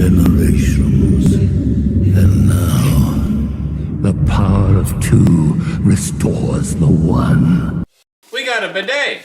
generations. And now, the power of two restores the one. We got a bidet.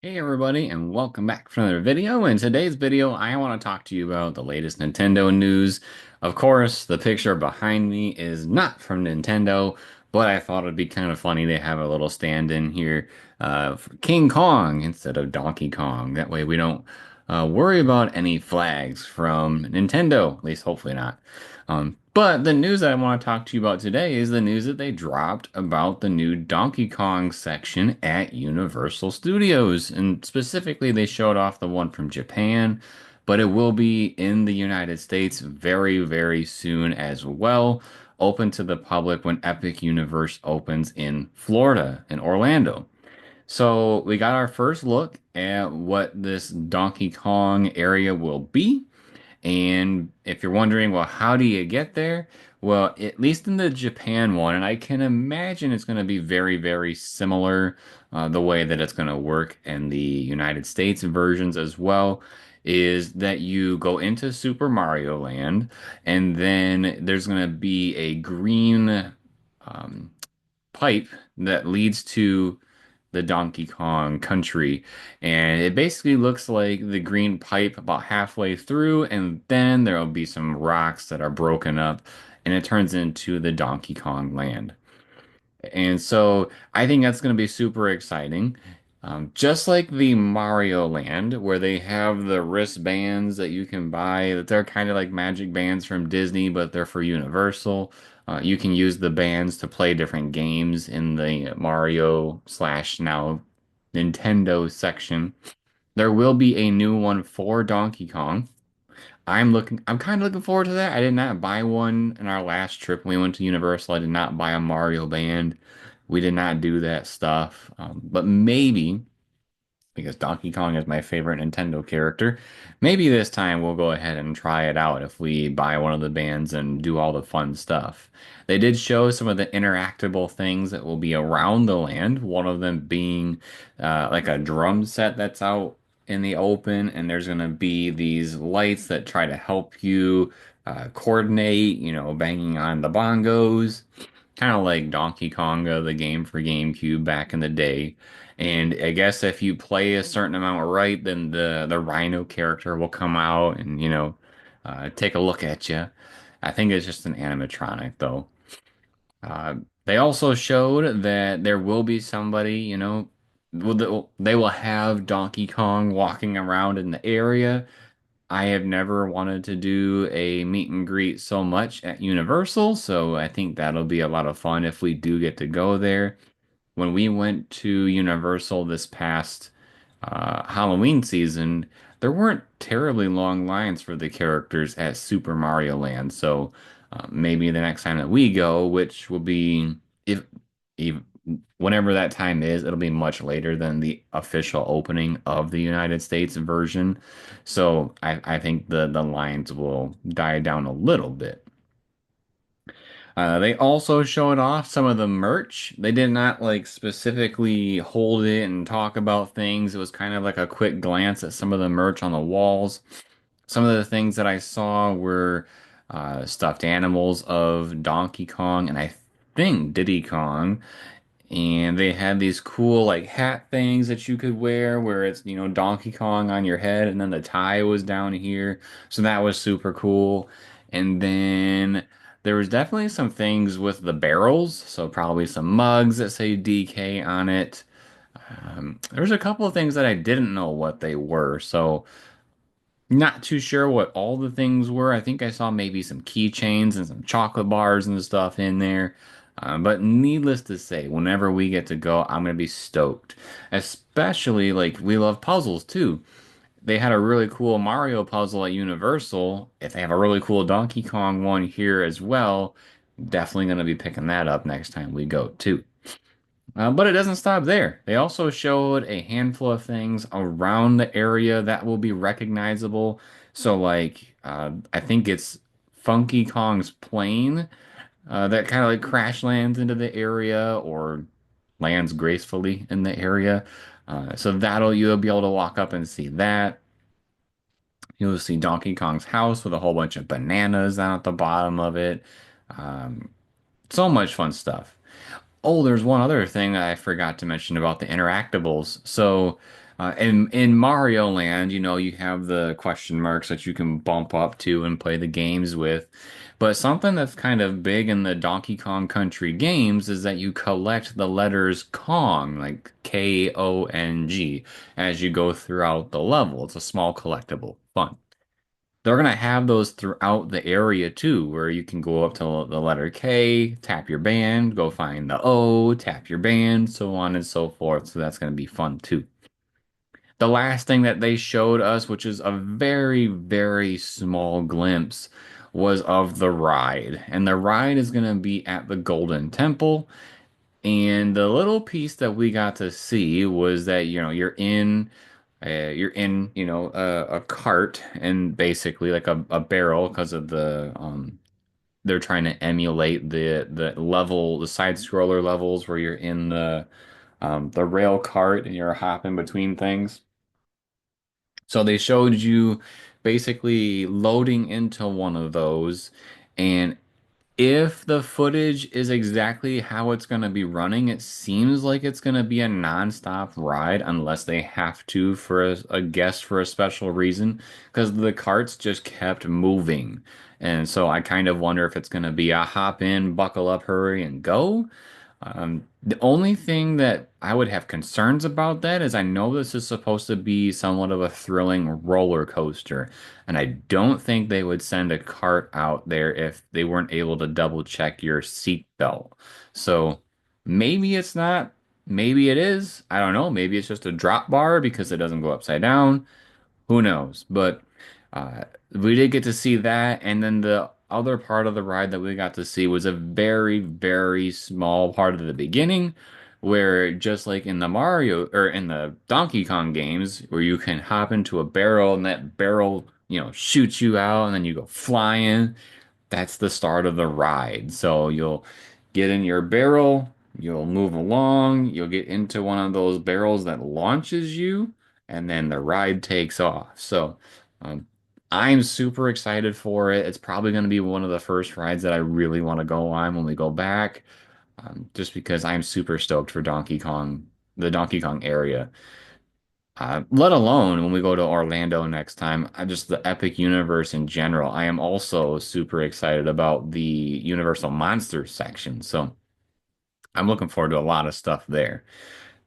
Hey everybody, and welcome back for another video. In today's video, I want to talk to you about the latest Nintendo news. Of course, the picture behind me is not from Nintendo, but I thought it'd be kind of funny to have a little stand-in here for King Kong instead of Donkey Kong. That way we don't worry about any flags from Nintendo, at least hopefully not. But the news that I want to talk to you about today is the news that they dropped about the new Donkey Kong section at Universal Studios. And specifically, they showed off the one from Japan, but it will be in the United States very, very soon as well, open to the public when Epic Universe opens in Florida, in Orlando. So we got our first look at what this Donkey Kong area will be. And if you're wondering, well, how do you get there? Well, at least in the Japan one, and I can imagine it's going to be very, very similar the way that it's going to work in the United States versions as well, is that you go into Super Mario Land, and then there's going to be a green um, pipe that leads to the Donkey Kong country. And it basically looks like the green pipe about halfway through, and then there'll be some rocks that are broken up, and it turns into the Donkey Kong land. And so I think that's going to be super exciting. Just like the Mario Land, where they have the wristbands that you can buy, that they're kind of like magic bands from Disney, but they're for Universal. You can use the bands to play different games in the Mario slash now Nintendo section. There will be a new one for Donkey Kong. I'm kind of looking forward to that. I did not buy one in our last trip when we went to Universal. I did not buy a Mario band. We did not do that stuff. But maybe, because Donkey Kong is my favorite Nintendo character, maybe this time we'll go ahead and try it out if we buy one of the bands and do all the fun stuff. They did show some of the interactable things that will be around the land, one of them being like a drum set that's out in the open, and there's going to be these lights that try to help you coordinate, banging on the bongos, kind of like Donkey Konga, the game for GameCube back in the day. And I guess if you play a certain amount right, then the Rhino character will come out and take a look at you. I think it's just an animatronic though. They also showed that there will be somebody, they will have Donkey Kong walking around in the area. I have never wanted to do a meet and greet so much at Universal, so I think that'll be a lot of fun if we do get to go there. When we went to Universal this past Halloween season, there weren't terribly long lines for the characters at Super Mario Land. So maybe the next time that we go, which will be if whenever that time is, it'll be much later than the official opening of the United States version. So I think the lines will die down a little bit. They also showed off some of the merch. They did not like specifically hold it and talk about things. It was kind of like a quick glance at some of the merch on the walls. Some of the things that I saw were stuffed animals of Donkey Kong and I think Diddy Kong. And they had these cool like hat things that you could wear where it's, Donkey Kong on your head and then the tie was down here. So that was super cool. And then there was definitely some things with the barrels. So probably some mugs that say DK on it. There's a couple of things that I didn't know what they were. So not too sure what all the things were. I think I saw maybe some keychains and some chocolate bars and stuff in there. But needless to say, whenever we get to go, I'm gonna be stoked. Especially like we love puzzles too. They had a really cool Mario puzzle at Universal. If they have a really cool Donkey Kong one here as well, definitely gonna be picking that up next time we go too. But it doesn't stop there. They also showed a handful of things around the area that will be recognizable. So, like, I think it's Funky Kong's plane that kind of like crash lands into the area or lands gracefully in the area. So that'll you'll be able to walk up and see that. You'll see Donkey Kong's house with a whole bunch of bananas down at the bottom of it. Um, so much fun stuff. Oh, there's one other thing I forgot to mention about the interactables. So, in Mario Land, you have the question marks that you can bump up to and play the games with. But something that's kind of big in the Donkey Kong Country games is that you collect the letters Kong, like Kong, as you go throughout the level. It's a small collectible. Fun. They're gonna have those throughout the area too, where you can go up to the letter K, tap your band, go find the O, tap your band, so on and so forth. So that's gonna be fun too. The last thing that they showed us, which is a very, very small glimpse, was of the ride. And the ride is gonna be at the Golden Temple. And the little piece that we got to see was that, you're in a cart and basically like a barrel because of they're trying to emulate the side scroller levels where you're in the rail cart and you're hopping between things. So they showed you basically loading into one of those, and if the footage is exactly how it's going to be running, it seems like it's going to be a non-stop ride unless they have to for a guest for a special reason, because the carts just kept moving. And so I kind of wonder if it's going to be a hop in, buckle up, hurry, and go. The only thing that I would have concerns about that is I know this is supposed to be somewhat of a thrilling roller coaster, and I don't think they would send a cart out there if they weren't able to double check your seat belt. So maybe it's not, maybe it is. I don't know. Maybe it's just a drop bar because it doesn't go upside down. Who knows? But we did get to see that, and then the other part of the ride that we got to see was a very, very small part of the beginning, where just like in the Mario or in the Donkey Kong games, where you can hop into a barrel and that barrel, shoots you out, and then you go flying. That's the start of the ride. So you'll get in your barrel, you'll move along, you'll get into one of those barrels that launches you, and then the ride takes off. So um, I'm super excited for it. It's probably going to be one of the first rides that I really want to go on when we go back, just because I'm super stoked for Donkey Kong, the Donkey Kong area. Let alone when we go to Orlando next time, just the Epic Universe in general. I am also super excited about the Universal Monsters section. So I'm looking forward to a lot of stuff there.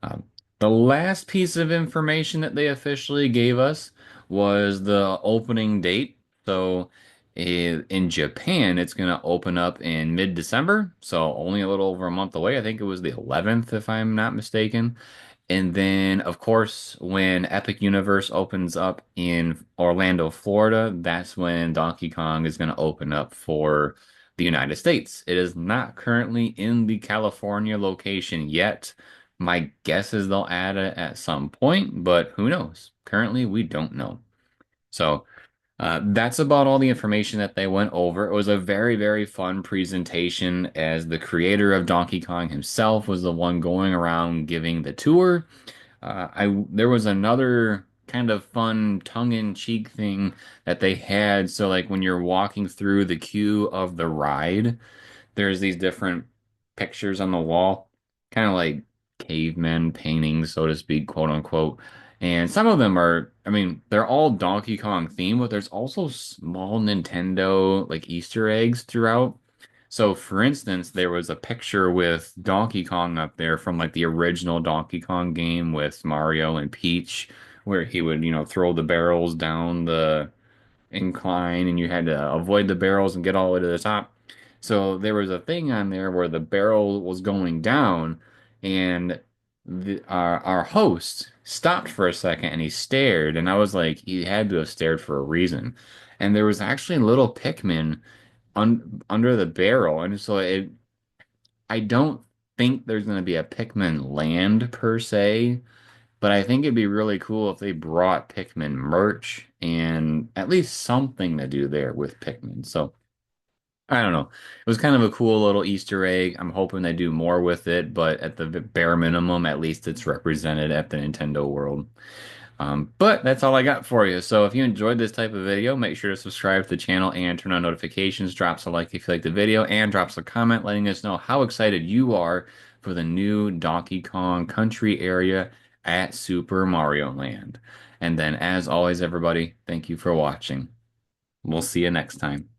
Um, the last piece of information that they officially gave us was the opening date. So in Japan, it's going to open up in mid-December. So only a little over a month away. I think it was the 11th, if I'm not mistaken. And then, of course, when Epic Universe opens up in Orlando, Florida, that's when Donkey Kong is going to open up for the United States. It is not currently in the California location yet. My guess is they'll add it at some point, but who knows? Currently, we don't know. So, that's about all the information that they went over. It was a very, very fun presentation as the creator of Donkey Kong himself was the one going around giving the tour. There was another kind of fun tongue-in-cheek thing that they had. So like when you're walking through the queue of the ride, there's these different pictures on the wall, kind of like cavemen paintings, so to speak, quote unquote. And some of them are, I mean, they're all Donkey Kong themed, but there's also small Nintendo like Easter eggs throughout. So, for instance, there was a picture with Donkey Kong up there from like the original Donkey Kong game with Mario and Peach, where he would, throw the barrels down the incline and you had to avoid the barrels and get all the way to the top. So there was a thing on there where the barrel was going down, and our host stopped for a second and he stared, and I was like, he had to have stared for a reason. And there was actually little Pikmin under the barrel, and so it I don't think there's going to be a Pikmin land per se, but I think it'd be really cool if they brought Pikmin merch and at least something to do there with Pikmin. So I don't know. It was kind of a cool little Easter egg. I'm hoping they do more with it, but at the bare minimum, at least it's represented at the Nintendo World. But that's all I got for you. So if you enjoyed this type of video, make sure to subscribe to the channel and turn on notifications. Drops a like if you like the video, and drops a comment letting us know how excited you are for the new Donkey Kong Country area at Super Mario Land. And then, as always, everybody, thank you for watching. We'll see you next time.